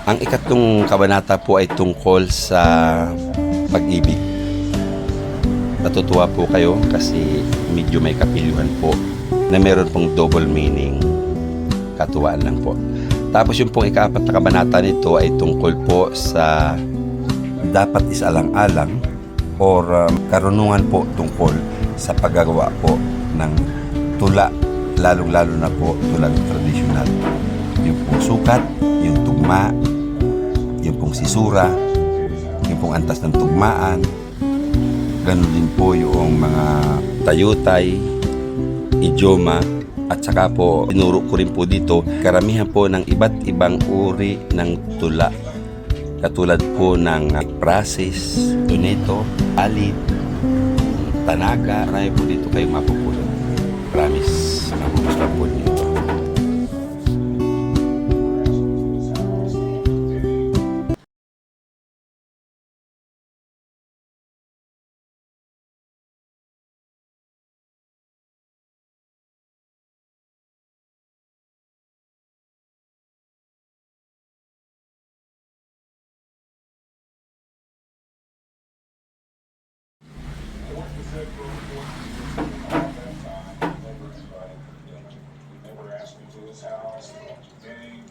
Ang ikatlong kabanata po ay tungkol sa pag-ibig. Natutuwa po kayo kasi medyo may kapilyuhan po na meron pong double meaning. Katuwaan lang po. Tapos yung pong ikaapat na kabanata nito ay tungkol po sa dapat isalang-alang or karunungan po tungkol sa paggagawa po ng tula, lalong-lalo na po tula tradisyonal. Yung pong sukat, yung tugma, yung pong sisura, yung pong antas ng tugmaan, ganun din po yung mga tayutay, idioma, at saka po tinuro ko rin po dito karamihan po ng iba't ibang uri ng tula. Katulad po ng prasis, tuneto, alit, tanaga, marami po dito kayong mapupulot. Promise, mapupustuhan po dito. They were asking to his house, gang,